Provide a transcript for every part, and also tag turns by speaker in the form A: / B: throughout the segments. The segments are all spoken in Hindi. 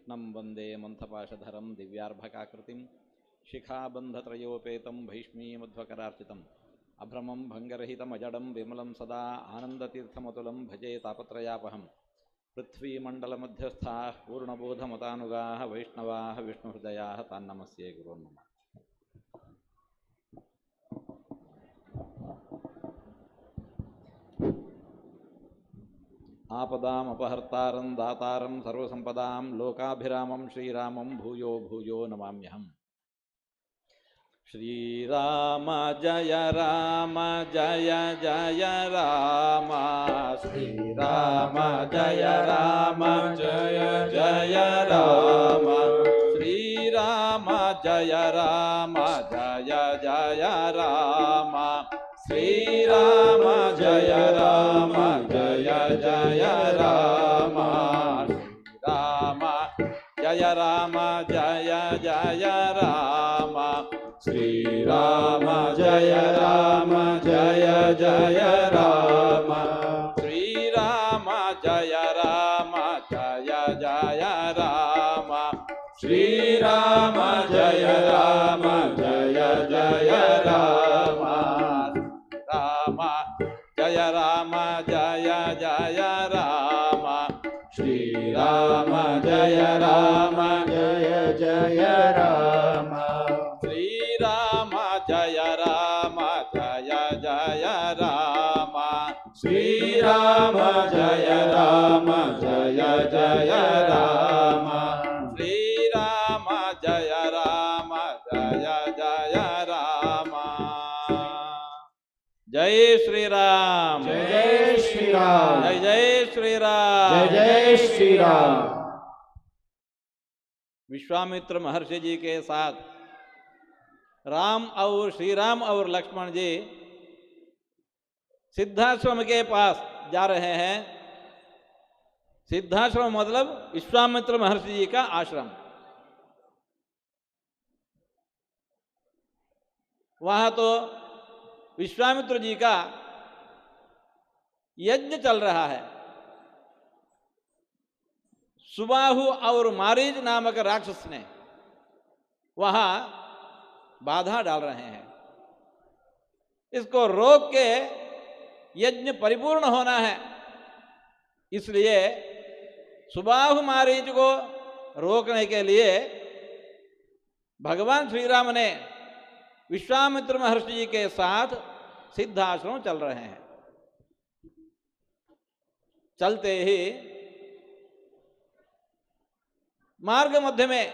A: कृष्णं वन्दे मन्थपाशधरं दिव्यार्भकाकृतिं शिखाबन्धत्रयोपेतं भैष्मीमध्वकरार्चितम् अभ्रमं भङ्गरहितमजडं विमलं सदा आनन्दतीर्थमतुलं भजे तापत्रयापहं पृथ्वीमण्डलमध्यस्थाः पूर्णबोधमतानुगाः वैष्णवाः विष्णुहृदयाः तान्नमस्ये गुरोन्नमः। आपदामपहर्तारं दातारं सर्वसंपदां लोकाभिरामं श्रीरामं भूयो भूयो नमाम्यहम्। श्रीराम जय राम जय जय राम श्रीराम जय राम जय जय राम श्रीराम जय राम जय जय राम श्रीराम जय राम जय जय राम राम जय राम जय जय राम श्रीराम जय राम जय जय राम श्रीराम जय राम जय जय राम श्रीराम जय राम जय जय राम राम जय राम जय जय राम श्रीराम जय राम जय जय राम श्रीराम जय राम जय जय राम श्रीराम जय राम जय जय राम श्रीराम जय राम जय जय राम। जय श्री राम
B: जय श्री राम
A: जय जय श्री राम
B: जय जय श्री राम।
A: विश्वामित्र महर्षि जी के साथ राम और श्री राम और लक्ष्मण जी सिद्धाश्रम के पास जा रहे हैं। सिद्धाश्रम मतलब विश्वामित्र महर्षि जी का आश्रम। वहां तो विश्वामित्र जी का यज्ञ चल रहा है। सुबाहु और मारीच नामक राक्षस ने वहां बाधा डाल रहे हैं। इसको रोक के यज्ञ परिपूर्ण होना है, इसलिए सुबाहु मारीच को रोकने के लिए भगवान श्री राम ने विश्वामित्र महर्षि जी के साथ सिद्धाश्रम चल रहे हैं। चलते ही मार्ग मध्य में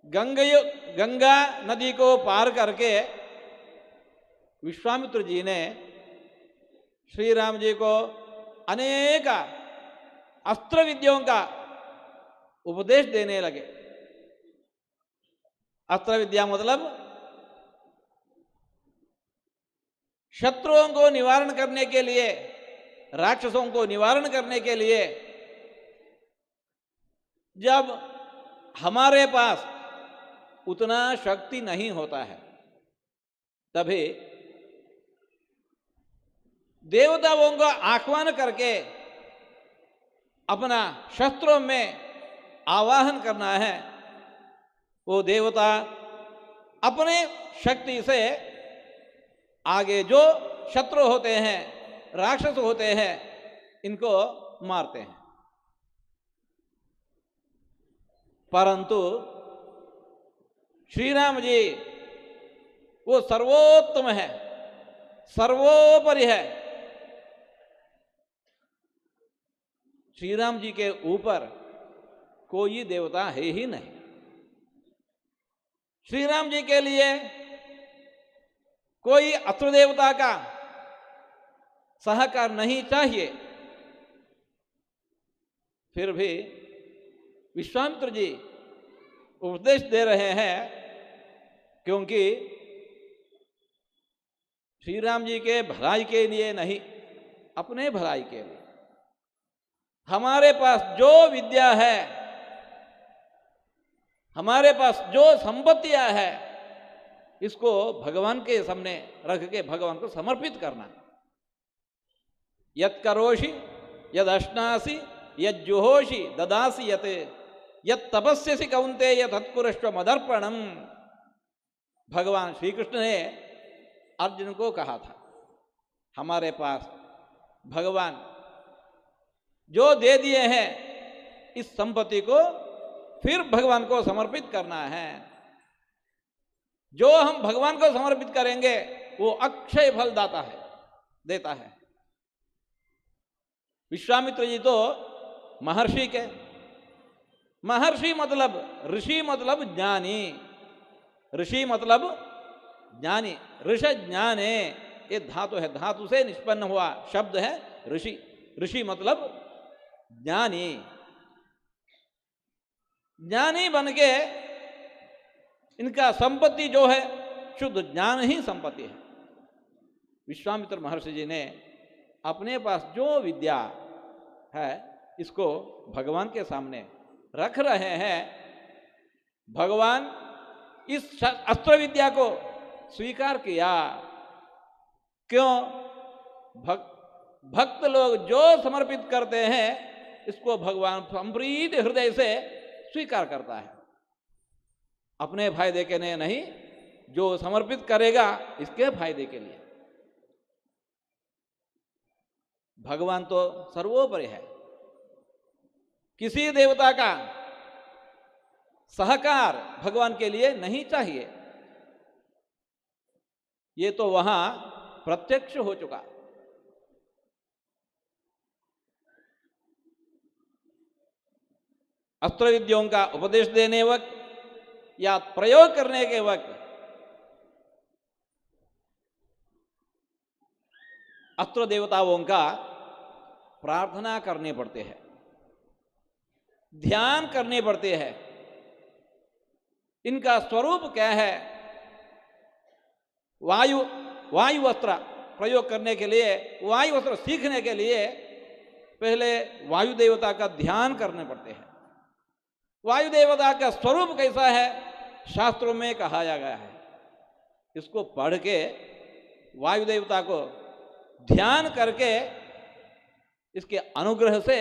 A: गंगा नदी को पार करके विश्वामित्र जी ने श्री राम जी को अनेक अस्त्र विद्यों का उपदेश देने लगे। अस्त्र विद्या मतलब शत्रुओं को निवारण करने के लिए, राक्षसों को निवारण करने के लिए जब हमारे पास उतना शक्ति नहीं होता है तभी देवताओं को आह्वान करके अपना शस्त्रों में आवाहन करना है। वो देवता अपने शक्ति से आगे जो शत्रु होते हैं, राक्षस होते हैं, इनको मारते हैं। परंतु श्री राम जी वो सर्वोत्तम है, सर्वोपरि है। श्री राम जी के ऊपर कोई देवता है ही नहीं। श्री राम जी के लिए कोई अस्त्र देवता का सहकार नहीं चाहिए। फिर भी विश्वामित्र जी उपदेश दे रहे हैं, क्योंकि श्री राम जी के भलाई के लिए नहीं, अपने भलाई के लिए। हमारे पास जो विद्या है, हमारे पास जो संपत्तियां है, इसको भगवान के सामने रख के भगवान को समर्पित करना। यत् करोषि यद अश्नासि यज्जुहोषि ददासि यत् यत् तपस्यसि कौन्तेय तत्कुरुष्व मदर्पणम। भगवान श्री कृष्ण ने अर्जुन को कहा था, हमारे पास भगवान जो दे दिए हैं इस संपत्ति को फिर भगवान को समर्पित करना है। जो हम भगवान को समर्पित करेंगे वो अक्षय फल देता है। विश्वामित्र जी तो महर्षि के, महर्षि मतलब ऋषि मतलब ज्ञानी, ऋषि मतलब ज्ञानी, ऋष ज्ञाने ये धातु है, धातु से निष्पन्न हुआ शब्द है ऋषि। ऋषि मतलब ज्ञानी, ज्ञानी बनके इनका संपत्ति जो है शुद्ध ज्ञान ही संपत्ति है। विश्वामित्र महर्षि जी ने अपने पास जो विद्या है इसको भगवान के सामने रख रहे हैं। भगवान इस अस्त्र विद्या को स्वीकार किया। क्यों? भक्त लोग जो समर्पित करते हैं इसको भगवान संप्रीत हृदय से स्वीकार करता है, अपने फायदे के लिए नहीं, जो समर्पित करेगा इसके फायदे के लिए। भगवान तो सर्वोपरि है, किसी देवता का सहकार भगवान के लिए नहीं चाहिए। ये तो वहां प्रत्यक्ष हो चुका। अस्त्र विद्यों का उपदेश देने वक्त या प्रयोग करने के वक्त अस्त्र देवताओं का प्रार्थना करने पड़ते हैं, ध्यान करने पड़ते हैं। इनका स्वरूप क्या है? वायु अस्त्र प्रयोग करने के लिए, वायु अस्त्र सीखने के लिए पहले वायु देवता का ध्यान करने पड़ते हैं। वायु देवता का स्वरूप कैसा है शास्त्रों में कहा गया है। इसको पढ़ के वायु देवता को ध्यान करके इसके अनुग्रह से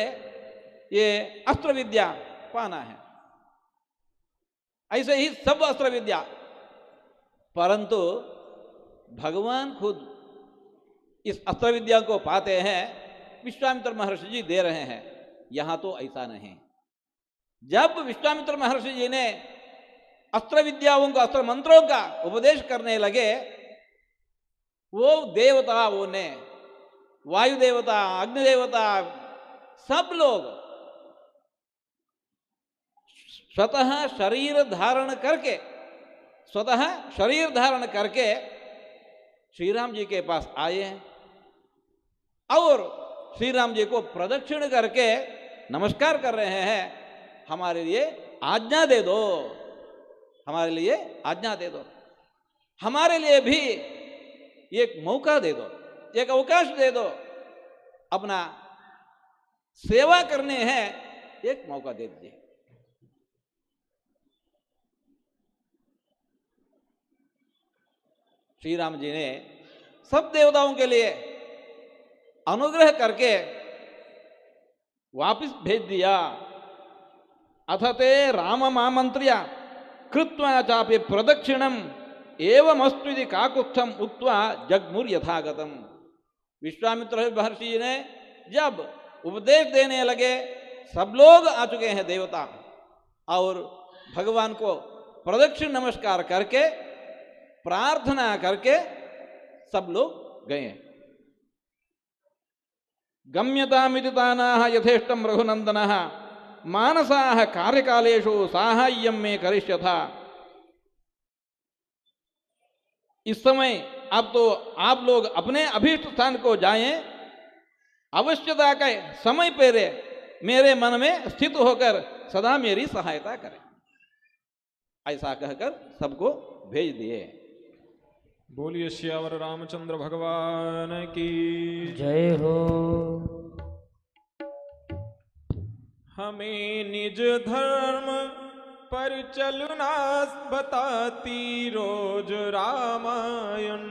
A: ये अस्त्र विद्या पाना है। ऐसे ही सब अस्त्र विद्या, परंतु भगवान खुद इस अस्त्र विद्या को पाते हैं, विश्वामित्र महर्षि जी दे रहे हैं। यहां तो ऐसा नहीं। जब विश्वामित्र महर्षि जी ने अस्त्र विद्याओं का, अस्त्र मंत्रों का उपदेश करने लगे, वो देवताओं ने, वायु देवता, अग्नि देवता, सब लोग स्वतः शरीर धारण करके श्री राम जी के पास आए हैं और श्री राम जी को प्रदक्षिण करके नमस्कार कर रहे हैं। हमारे लिए आज्ञा दे दो, हमारे लिए आज्ञा दे दो, हमारे लिए भी एक मौका दे दो, एक अवकाश दे दो, अपना सेवा करने हैं एक मौका दे दीजिए। श्री राम जी ने सब देवताओं के लिए अनुग्रह करके वापस भेज दिया। अथ ते राम आमंत्र्य कृत्वा चापि प्रदक्षिणम एवमस्तुति काकुत्थम उक्त्वा जग्मुर यथागतम। विश्वामित्र महर्षि जी ने जब उपदेश देने लगे, सब लोग आ चुके हैं देवता, और भगवान को प्रदक्षिण नमस्कार करके प्रार्थना करके सब लोग गए। गम्यतामिति तानाः यथेष्टं रघुनंदनः मानसाः कार्यकालेषु साहाय्यं मे करिष्यथा। इस समय अब तो आप लोग अपने अभीष्ट स्थान को जाएं, अवश्यता के समय पर मेरे मन में स्थित होकर सदा मेरी सहायता करें। ऐसा कहकर सबको भेज दिए।
B: बोलिए श्यावर रामचंद्र भगवान की
C: जय हो।
B: हमें निज धर्म पर चलना बताती रोज रामायण।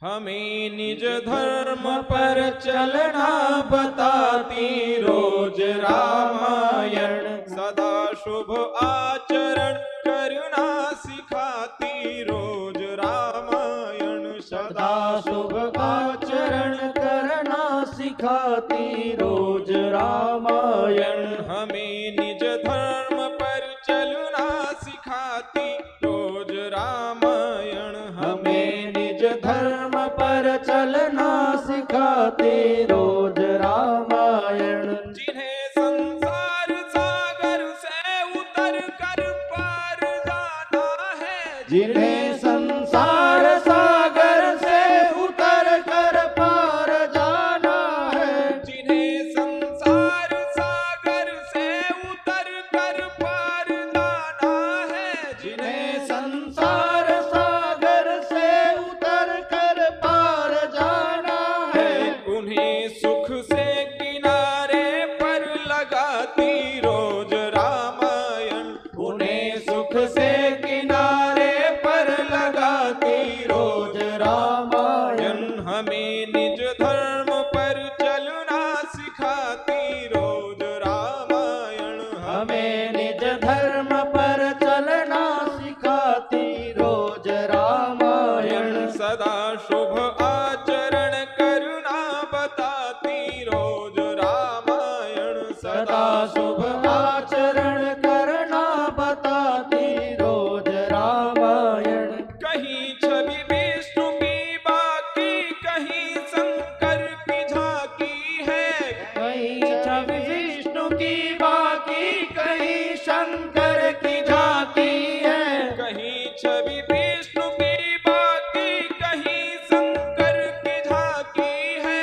B: हमें निज धर्म पर चलना बताती रोज रामायण, सदा शुभ आचरण करना सिखाती रोज रामायण,
C: सदा शुभ आचरण करना सिखाती रोज रामायण।
B: हमें निज धर्म पर चलना सिखाती रोज रामायण,
C: हमें निज धर्म पर चलना सिखाती रोज रामायण।
B: जिन्हें संसार सागर से उतर कर पार जाना है,
C: जिन्हें संसार सागर से उतर कर पार जाना है,
B: जिन्हें संसार सागर से उतर कर पार जाना है,
C: जिन्हें संसार सागर से उतर कर पार जाना है,
B: उन्हें सुख से किनारे पर लगाती रोज रामायण,
C: उन्हें सुख से किनारे पर लगाती रोज रामायण।
B: हमें निज धर्म पर चलना सिखाती रोज रामायण,
C: हमें निज धर्म पर चलना सिखाती रोज रामायण।
B: सदा शुभ आचरण करना बताती रोज रामायण,
C: सदा शुभ आचरण करना बताती रोज रामायण।
B: कहीं छवि विष्णु की बाकी, कहीं शंकर की झांकी है,
C: कहीं छवि विष्णु की बाकी, कहीं शंकर की झांकी है,
B: कहीं छवि विष्णु की बाकी, कहीं शंकर की झांकी है।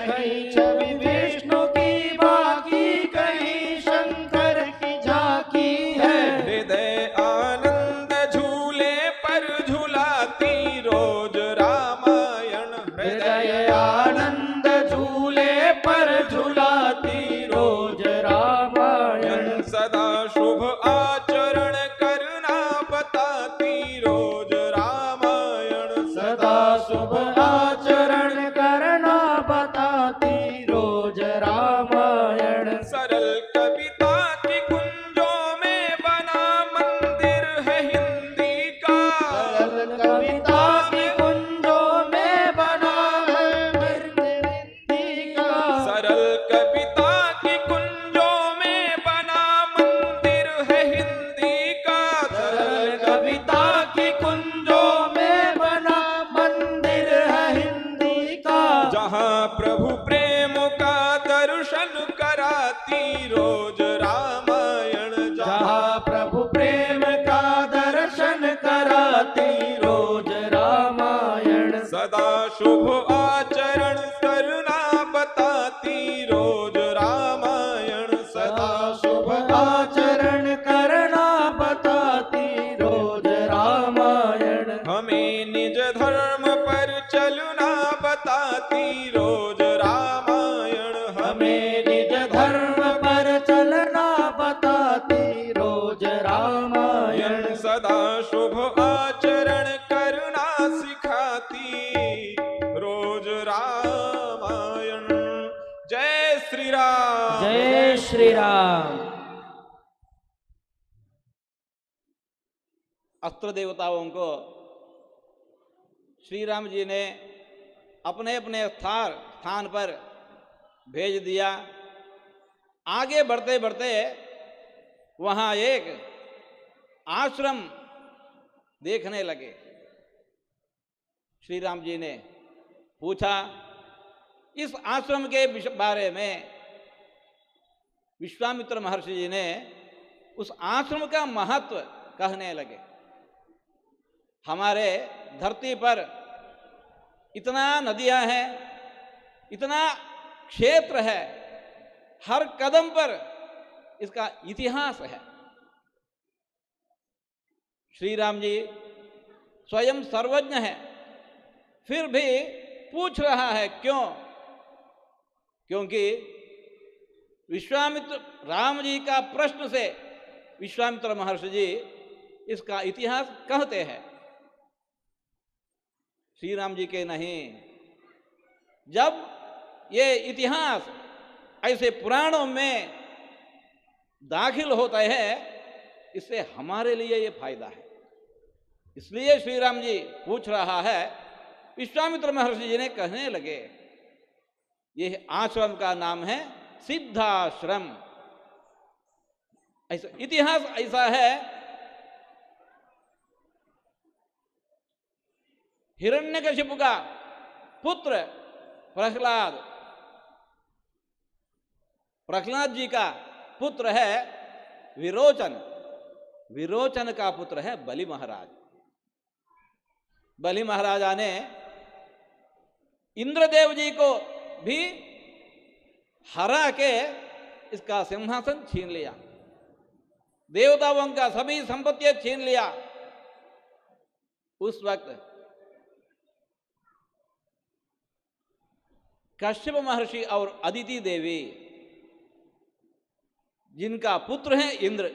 C: कहीं छवि विष्णु की बाकी, कहीं शंकर की झांकी है।
B: हृदय आनंद झूले पर झुलाती रोज रामायण,
C: हृदय आनंद झूले पर झुलाती रोज रामायण।
B: सदा शुभ आचरण करना बताती रोज रामायण,
C: सदा शुभ आचरण करना बताती रोज रामायण।
B: सरल कविता की कुंजों में बना मंदिर है हिंदी का,
C: सरल कविता की कुंजों में बना है मंदिर हिंदी का।
B: सरल कविता की कुंजों में बना मंदिर है हिंदी का।
C: सरल कविता की कुंजों में बना मंदिर है हिंदी का।
B: जहाँ प्रभु प्रेम का दर्शन कराती रोज रामायण,
C: जहाँ प्रभु प्रेम का दर्शन कराती रोज रामायण।
B: सदा शुभ आचरण करना बताती रोज रामायण,
C: सदा शुभ आचरण करना बताती रोज रामायण।
B: हमें निज धर्म पर चलना बताती रोज रामायण,
C: हमें निज धर्म पर चलना बताती रोज रामायण।
B: सदा शुभ आचरण करना सिखाती रोज रामायण। जय श्री राम।
C: जय श्री राम।
A: अस्त्र देवताओं को श्री राम जी ने अपने अपने स्थान पर भेज दिया। आगे बढ़ते बढ़ते वहाँ एक आश्रम देखने लगे। श्री राम जी ने पूछा, इस आश्रम के बारे में विश्वामित्र महर्षि जी ने उस आश्रम का महत्व कहने लगे। हमारे धरती पर इतना नदियां हैं, इतना क्षेत्र है, हर कदम पर इसका इतिहास है। श्री राम जी स्वयं सर्वज्ञ है, फिर भी पूछ रहा है क्यों? क्योंकि विश्वामित्र राम जी का प्रश्न से विश्वामित्र महर्षि जी इसका इतिहास कहते हैं। श्री राम जी के नहीं। जब ये इतिहास ऐसे पुराणों में दाखिल होता है, इससे हमारे लिए ये फायदा है। इसलिए श्री राम जी पूछ रहा है, विश्वामित्र महर्षि जी ने कहने लगे, ये आश्रम का नाम है सिद्धाश्रम। ऐसा इतिहास ऐसा है, हिरण्यकशिपु का पुत्र प्रहलाद, प्रहलाद जी का पुत्र है विरोचन, विरोचन का पुत्र है बलि महाराज। बलि महाराजा ने इंद्रदेव जी को भी हरा के इसका सिंहासन छीन लिया, देवताओं का सभी संपत्तियां छीन लिया। उस वक्त कश्यप महर्षि और अदिति देवी, जिनका पुत्र है इंद्र,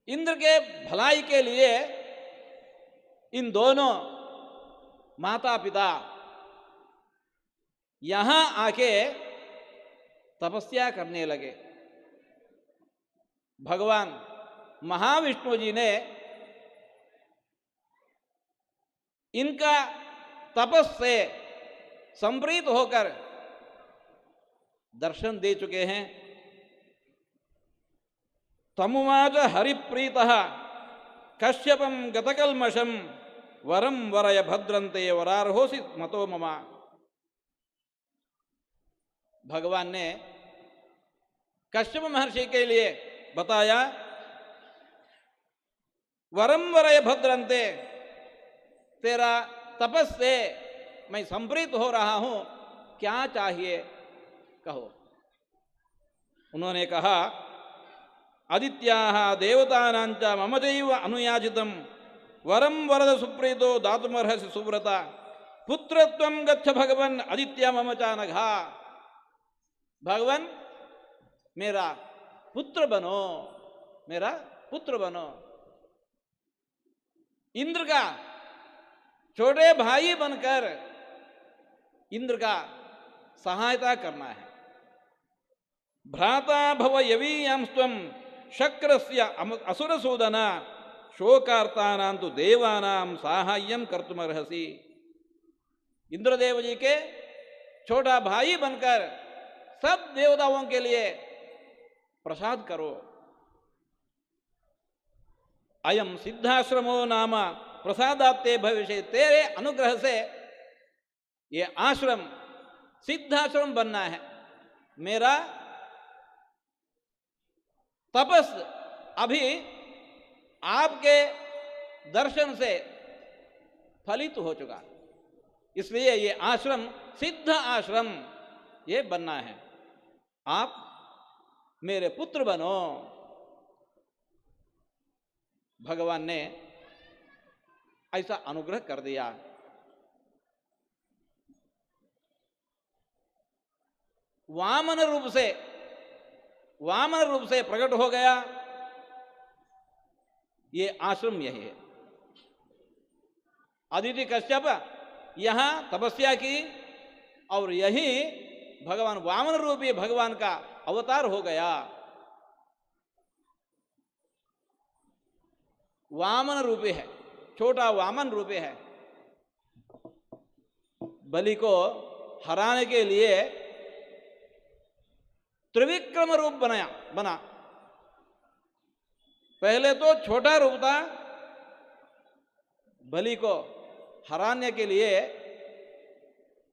A: इंद्र के भलाई के लिए इन दोनों माता पिता यहां आके तपस्या करने लगे। भगवान महाविष्णु जी ने इनका तपस से संप्रीत होकर दर्शन दे चुके हैं। तमुवाच हरिप्रीतः कश्यपं गतकल्मषं वरम वरय भद्रंते वरार्होसि मतो ममा। भगवान ने कश्यप महर्षि के लिए बताया, वरम वरय भद्रंते, तेरा तपस से मैं संप्रीत हो रहा हूं, क्या चाहिए कहो। उन्होंने कहा, आदित्याः देवतानांच मम चैव अनुयाजितं वरम वरद सुप्रीतो दातुमर्हसि सुव्रता पुत्रत्वं गच्छ भगवन् आदित्य मम चानघा। भगवान मेरा पुत्र बनो, मेरा पुत्र बनो। इंद्र का छोटे भाई बनकर इंद्र का सहायता करना है। भ्राता भव यवीयांस्त्वं शक्रस्य असुरसूदना शोकार्तानां तु देवानां साहाय्यं कर्तुमर्हसि। इंद्रदेव जी के छोटा भाई बनकर सब देवताओं के लिए प्रसाद करो। अयम सिद्धाश्रमो नाम प्रसादात्ते भविष्य, तेरे अनुग्रह से ये आश्रम सिद्धाश्रम बनना है। मेरा तपस अभी आपके दर्शन से फलित हो चुका, इसलिए ये आश्रम सिद्ध आश्रम ये बनना है। आप मेरे पुत्र बनो। भगवान ने ऐसा अनुग्रह कर दिया। वामन रूप से प्रकट हो गया। ये आश्रम यही है। अदिति कश्यप यहां तपस्या की और यही भगवान वामन रूपी भगवान का अवतार हो गया। वामन रूपी है, छोटा वामन रूपी है। बलि को हराने के लिए त्रिविक्रम रूप बना। पहले तो छोटा रूप था, बलि को हराने के लिए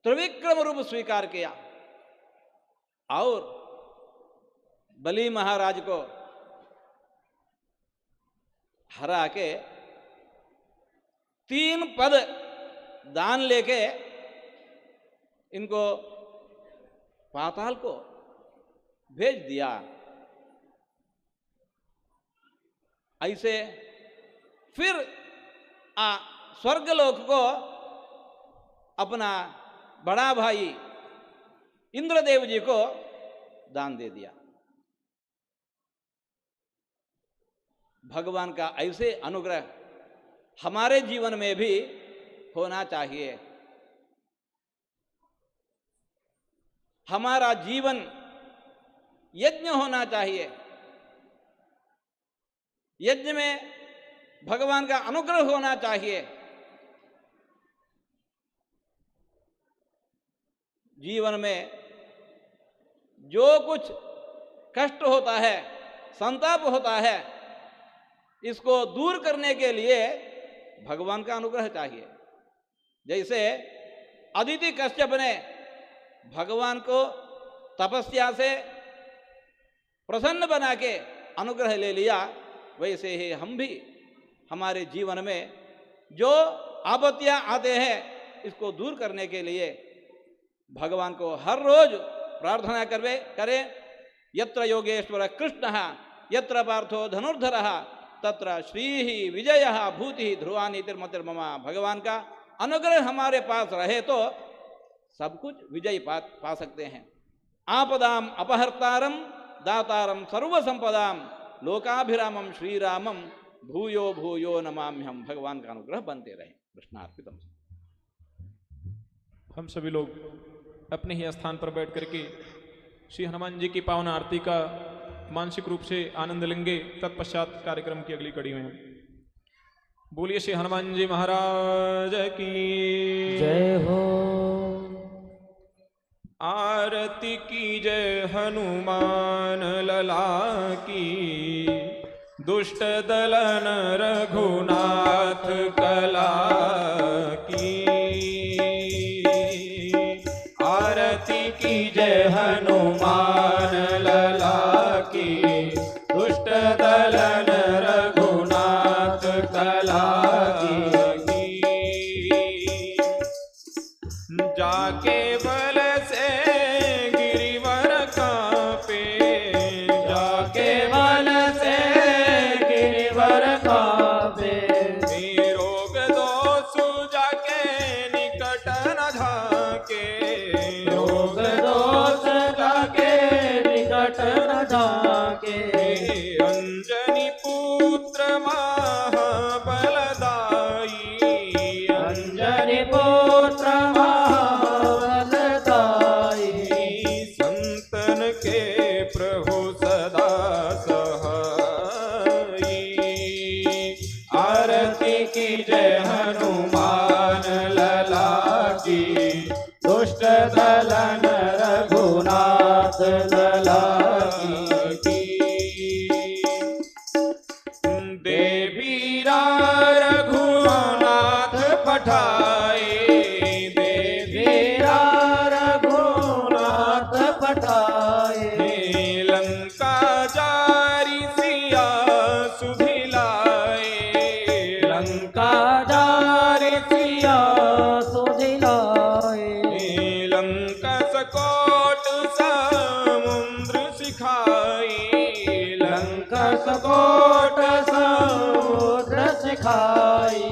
A: त्रिविक्रम रूप स्वीकार किया और बलि महाराज को हरा के 3 पद दान लेके इनको पाताल को भेज दिया। ऐसे फिर स्वर्गलोक को अपना बड़ा भाई इंद्रदेव जी को दान दे दिया। भगवान का ऐसे अनुग्रह हमारे जीवन में भी होना चाहिए। हमारा जीवन यज्ञ होना चाहिए। यज्ञ में भगवान का अनुग्रह होना चाहिए। जीवन में जो कुछ कष्ट होता है, संताप होता है, इसको दूर करने के लिए भगवान का अनुग्रह चाहिए। जैसे अदिति कश्यप ने भगवान को तपस्या से प्रसन्न बना के अनुग्रह ले लिया, वैसे ही हम भी हमारे जीवन में जो आपत्तियां आते हैं इसको दूर करने के लिए भगवान को हर रोज प्रार्थना करें। यत्र योगेश्वर कृष्ण यत्र पार्थो धनुर्धर तत्र श्री विजय भूति ध्रुवानी तिर्मतिर्ममा। भगवान का अनुग्रह हमारे पास रहे तो सब कुछ विजय पा सकते हैं। आपदाम अपहर्तारम दातारम सर्व संपदाम लोकाभिरामम श्रीरामम भूयो भूयो नमाम्यहम। भगवान का अनुग्रह बनते रहे। कृष्णार्पितम।
B: हम सभी लोग अपने ही स्थान पर बैठ करके श्री हनुमान जी की पावन आरती का मानसिक रूप से आनंद लेंगे। तत्पश्चात कार्यक्रम की अगली कड़ी में हम बोलिए श्री हनुमान जी महाराज की
C: जय हो।
B: आरती की जय हनुमान लला की, दुष्ट दलन रघुनाथ कला की। आरती की जय हनुमान लला की, दुष्ट दलन रघुनाथ कला की। जाके बल से गिरिवर कांपे, जाके
C: बल से गिरिवर कांपे।
B: रोग दोष जाके निकट न झाके,
C: रोग दोष जाके निकट न झाके।
B: अंजनी पुत्र महाबलदाई,
C: अंजनी पुत्र
B: संतन के प्रभु सदा सहाई।
C: आरती की जय हनुमान लला की, दुष्ट दलन रघुनाथ लला की।
B: देवीरा रघुनाथ पठाए,
C: देवीरा रघुनाथ पठाए।
B: लंका जारी सिया सुधिलाए,
C: लंका जारी सिया सुधिलाए।
B: लंका सकोट समुद्र सिखाई,
C: लंका सकोट समुद्र सिखाई।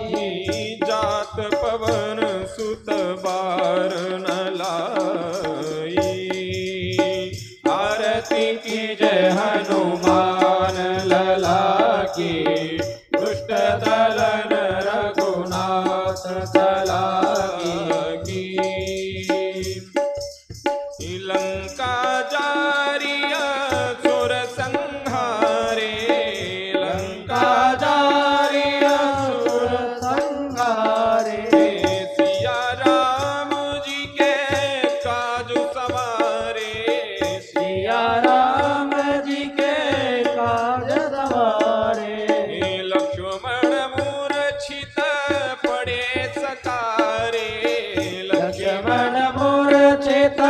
B: जात पवन सुत बार न लाई।
C: आरती की जय हनुमान लला की, दुष्ट दलन रघुनाथ कला की।
B: लंका जारिया सुर संहारे,
C: लंका जारी असुर संहारे।
B: सिया राम जी के काज सवारे,
C: सिया राम जी के काज सवारे।
B: लक्ष्मण मूर्छित पड़े सकारे,
C: लक्ष्मण मूर्छित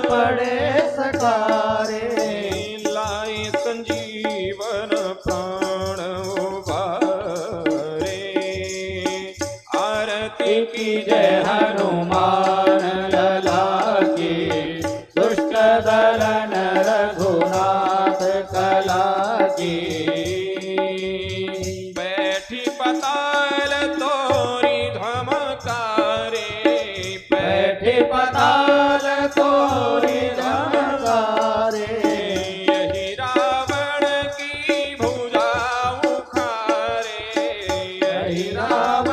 C: पड़े सकारे।
B: लाई संजीवन प्राण उबारे। आरती
C: की जय हनुमान लला की, दुष्ट दलन रघुनाथ कला की।
B: बैठी पताल तोरी धमकारे,
C: बैठे पताल तोरी धमकारे।
B: यही रावण की भुजा उखारे,
C: यही राम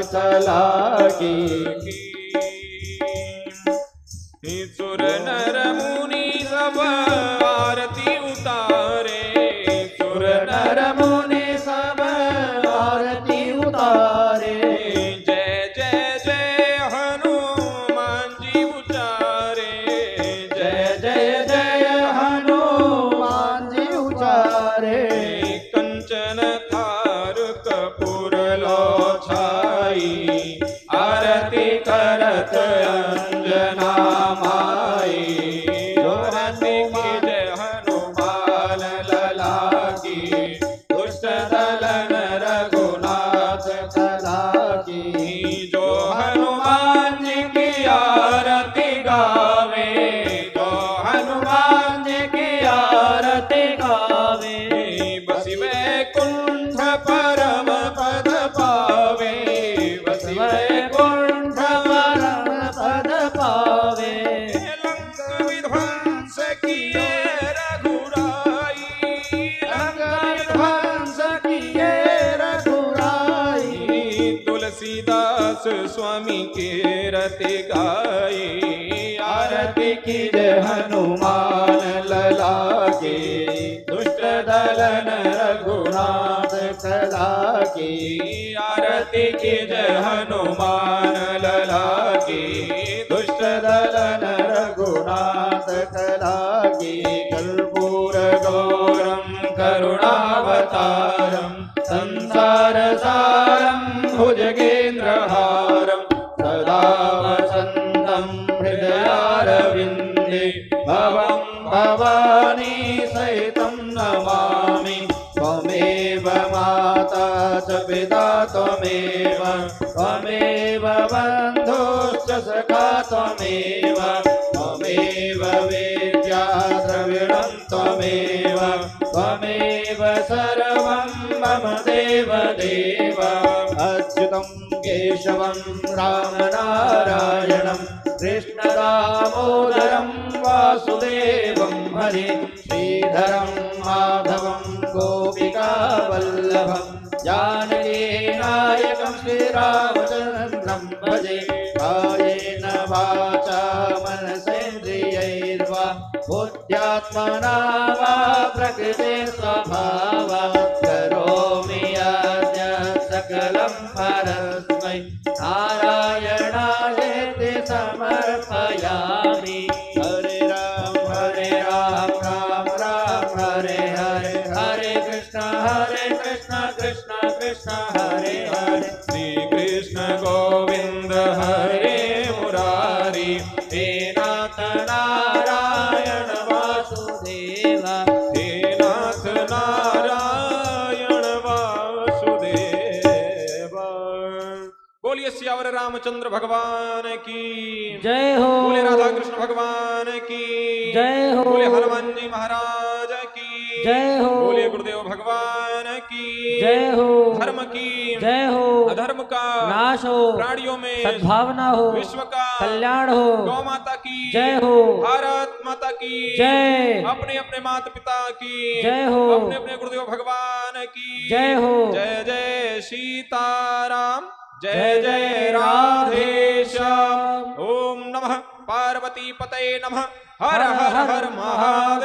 C: कला की।
B: सुर नर मुनि सब आरती उतारे, सुर
C: नर मुनि सब आरती उतारे।
B: जय जय जय हनुमान जी उचारे,
C: जय जय जय हनुमान जी उचारे।
B: कंचन थार कपूर लो छाई, आरती करत अंजना माई। जो हनुमान जय हनुमान लला की, दुष्ट दलन रघुनाथ
C: कला की।
B: जो हनुमान जी की आरती गावे, जो हनुमान जी की
C: आरती गावे।
B: बसी वैकुंठ परम पद पावे, बसी
C: वैकुंठ परम पद पावे।
B: लंक विध्वंस किए रघुराई,
C: लंक विध्वंस किए रघुराई।
B: तुलसीदास स्वामी के रति गाई,
C: आरती की जय हनुमान लला की, दुष्ट दलन रघुनाथ कला की।
B: आरती की जय हनुमान लला की,
C: दुष्ट दलन रघुनाथ कला की। कर्पूर गौरम करुणावतारम, संसार सारम भुजगेन्द्रहारम, सदा वसन्तं हृदयारविन्दे। भवं भवानी सहितं नमामि। त्वमेव माता च पिता त्वमेव, त्वमेव बन्धुश्च सखा त्वमेव, त्वमेव वेद्या द्रविणं त्वमेव, त्वमेव सर्वं मम देव देव। अच्युतं केशवं रामनारायणं, कृष्णदामोदरं वासुदेवं हरे। श्रीधरं माधवं गोपिकावल्लभं, जानकीनायकं श्रीरामचन्द्रं भजे। कायेन वाचा मनसेन्द्रियैर्वा, बुद्ध्यात्मना वा प्रकृते स्वभावात्। करोमि यद्य सकलं परस्मै, नारायणायेति समर्पयामि। हरे राम राम राम हरे हरे, हरे कृष्ण कृष्ण कृष्ण हरे हरे।
B: श्री कृष्ण गोविंद हरे मुरारी,
C: हे नाथ नारायण वासुदेव,
B: हे नाथ नारायण वासुदेव। बोलिए सियावर रामचंद्र भगवान की
C: जय हो।
B: बोले राधा कृष्ण भगवान की
C: जय हो।
B: बोले हनुमान जी महाराज की
C: जय हो।
B: बोले गुरुदेव भगवान की
C: जय हो।
B: धर्म की
C: जय हो।
B: अधर्म का
C: नाश हो,
B: प्राणियों में
C: सद्भावना हो,
B: विश्व का
C: कल्याण हो।
B: गौ माता की
C: जय हो।
B: भारत माता की
C: जय।
B: अपने अपने माता पिता की
C: जय हो।
B: अपने अपने गुरुदेव भगवान की
C: जय हो।
B: जय जय सीताराम, जय जय राधेश्याम। ओम नमः पार्वती पतये नमः। हर हर हर महादेव।